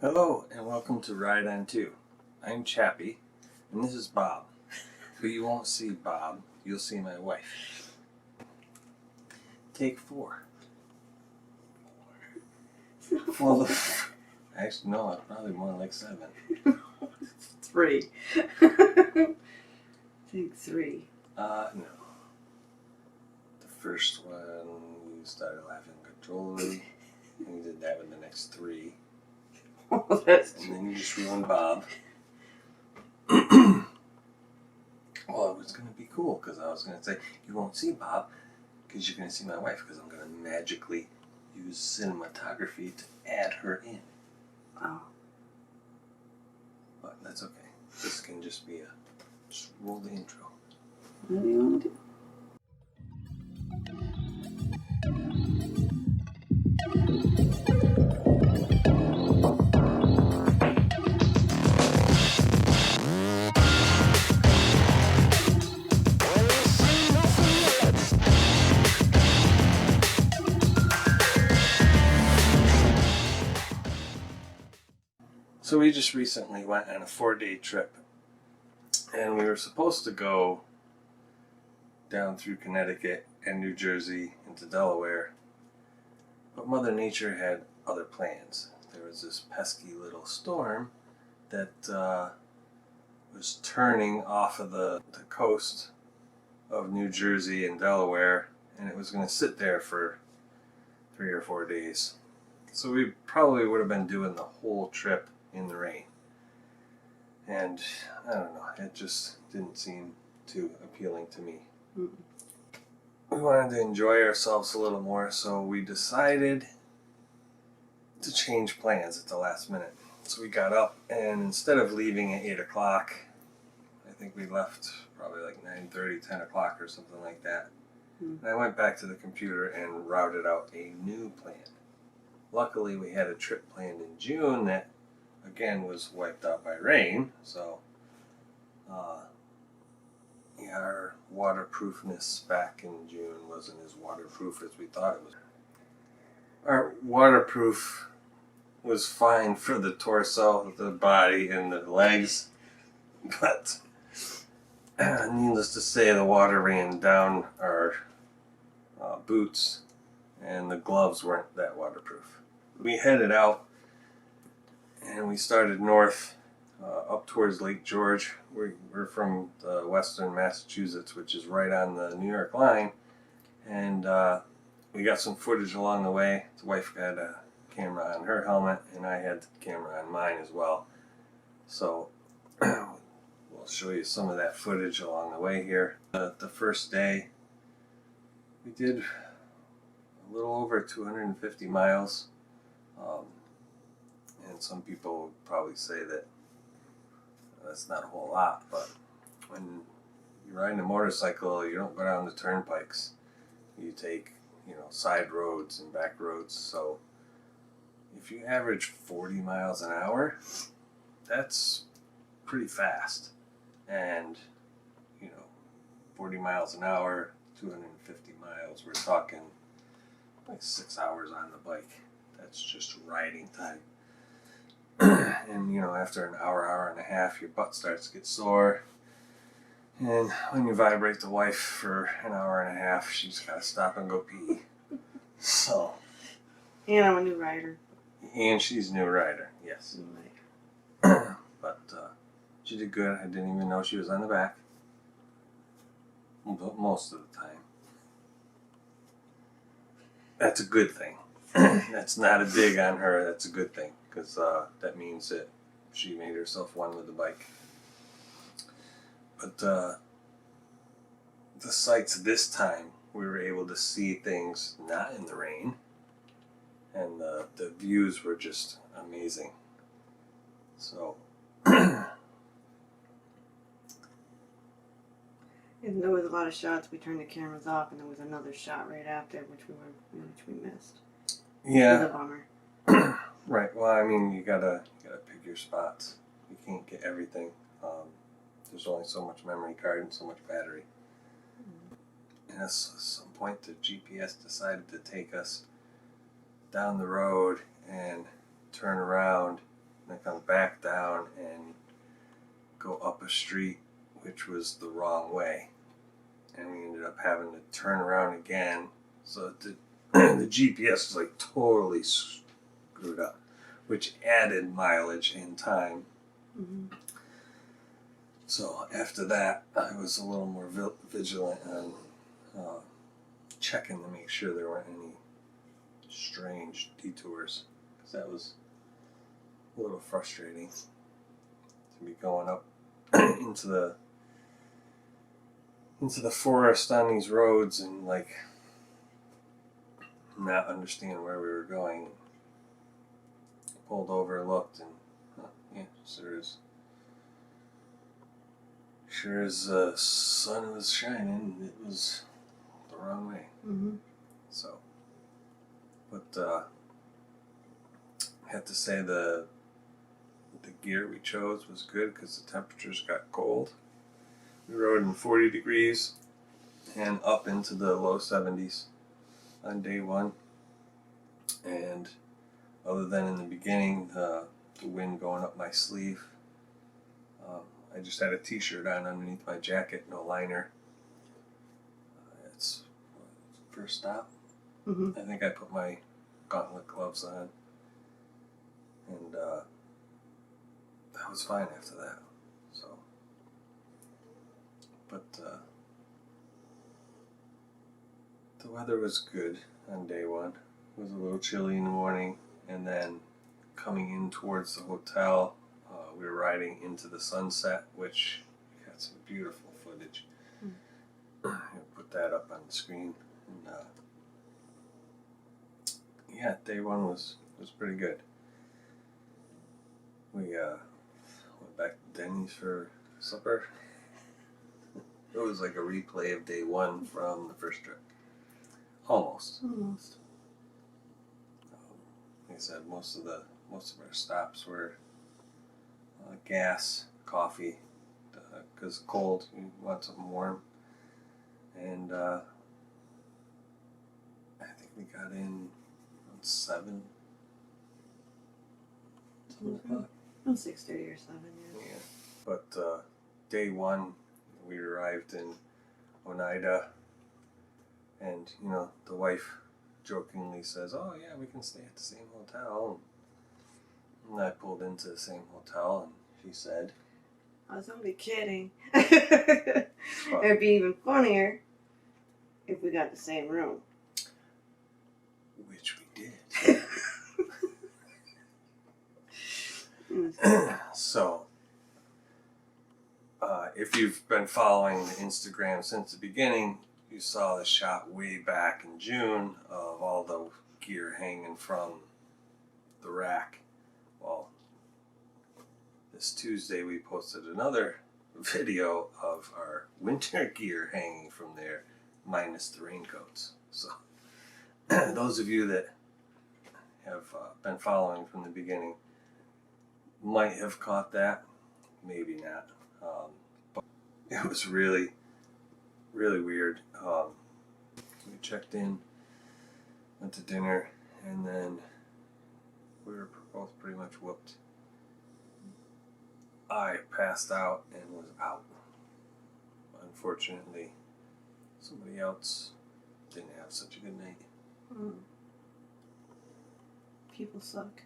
Hello and welcome to Ride On 2. I'm Chappy and this is Bob. But you won't see Bob, you'll see my wife. Take 4. Well, actually no, it's probably more like 7. 3. Take 3. No. The first one we started laughing uncontrollably and we did that with the next 3. Oh, that's And then you just ruined Bob. Well, it was going to be cool because I was going to say, you won't see Bob because you're going to see my wife because I'm going to magically use cinematography to add her in. Oh. But that's okay. This can just be just roll the intro. What do you want to do? So we just recently went on a 4-day trip and we were supposed to go down through Connecticut and New Jersey into Delaware, but Mother Nature had other plans. There was this pesky little storm that was turning off of the coast of New Jersey and Delaware, and it was going to sit there for 3 or 4 days. So we probably would have been doing the whole trip in the rain. And I don't know, it just didn't seem too appealing to me. Mm-mm. We wanted to enjoy ourselves a little more, so we decided to change plans at the last minute. So we got up, and instead of leaving at 8 o'clock, I think we left probably like 9:30, 10 o'clock or something like that. And I went back to the computer and routed out a new plan. Luckily, we had a trip planned in June that, again, was wiped out by rain, so our waterproofness back in June wasn't as waterproof as we thought it was. Our waterproof was fine for the torso, the body, and the legs, but needless to say, the water ran down our boots, and the gloves weren't that waterproof. We headed out and we started north up towards Lake George. We're from western Massachusetts, which is right on the New York line, and we got some footage along the way. The wife got a camera on her helmet and I had the camera on mine as well, so we'll show you some of that footage along the way here. The first day we did a little over 250 miles. And some people would probably say that that's not a whole lot, but when you're riding a motorcycle, you don't go down the turnpikes. You take, side roads and back roads. So if you average 40 miles an hour, that's pretty fast. And, 40 miles an hour, 250 miles, we're talking like 6 hours on the bike. That's just riding time. And after an hour and a half, your butt starts to get sore. And when you vibrate the wife for an hour and a half, she's got to stop and go pee. So. And I'm a new rider. And she's a new rider, yes. Right. But she did good. I didn't even know she was on the back. But most of the time. That's a good thing. That's not a dig on her. That's a good thing, because that means that she made herself one with the bike. But the sights this time, we were able to see things not in the rain, and the views were just amazing. So And there was a lot of shots. We turned the cameras off, and there was another shot right after, which we missed. yeah. It was a bummer. Right. Well, I mean, you gotta pick your spots. You can't get everything. There's only so much memory card and so much battery. And at some point, the GPS decided to take us down the road and turn around a street which was the wrong way, and we ended up having to turn around again. So the GPS was like totally screwed up, which added mileage and time. Mm-hmm. So after that, I was a little more vigilant on checking to make sure there weren't any strange detours, because that was a little frustrating to be going up into the forest on these roads and like not understand where we were going. Pulled over, looked, and yeah, sure as the sun was shining, it was the wrong way. Mm-hmm. So, but I have to say the gear we chose was good because the temperatures got cold. We rode in 40 degrees and up into the low 70s on day one. And other than in the beginning, the wind going up my sleeve, I just had a t-shirt on underneath my jacket, no liner. It's first stop. Mm-hmm. I think I put my gauntlet gloves on, and that was fine after that. So, but the weather was good on day one. It was a little chilly in the morning, and then coming in towards the hotel, we were riding into the sunset, which had some beautiful footage. I'll put that up on the screen. And, yeah, day one was pretty good. We went back to Denny's for supper. It was like a replay of day one from the first trip. Almost. Like I said, most of our stops were gas, coffee, because cold, you want something warm. And I think we got in around 7 o'clock. 6:30 or 7, yeah. Yeah. But day one, we arrived in Oneida, and the wife jokingly says, "Oh yeah, we can stay at the same hotel." And I pulled into the same hotel, and she said, I was only kidding. It'd be even funnier if we got the same room. which we did. So, if you've been following the Instagram since the beginning, you saw the shot way back in June of all the gear hanging from the rack. Well, this Tuesday we posted another video of our winter gear hanging from there, minus the raincoats. So, those of you that have been following from the beginning might have caught that, maybe not. But it was really, really weird. We checked in, went to dinner, and then we were both pretty much whooped. I passed out and was out. Unfortunately, somebody else didn't have such a good night. People suck.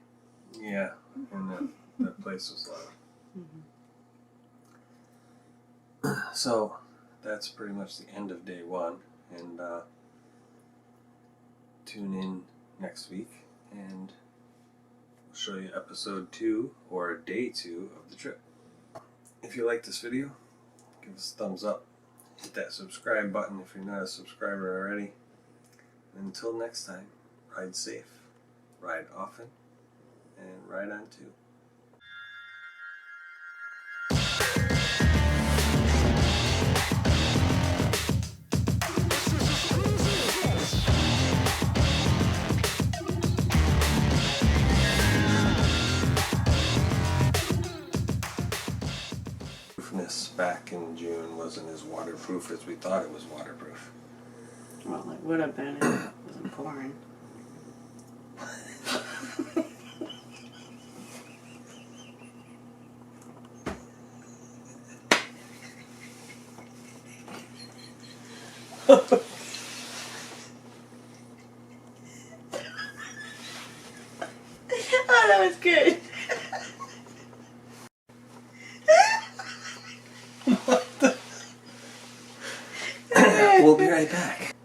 Yeah, and that place was loud. Mm-hmm. So that's pretty much the end of day one, and tune in next week and we'll show you episode 2 or day 2 of the trip. If you like this video, give us a thumbs up, hit that subscribe button if you're not a subscriber already. And until next time, ride safe, ride often, and ride on too. Back in June wasn't as waterproof as we thought it was waterproof. Well, it would have been if it wasn't pouring. Oh, that was good. We'll be right back.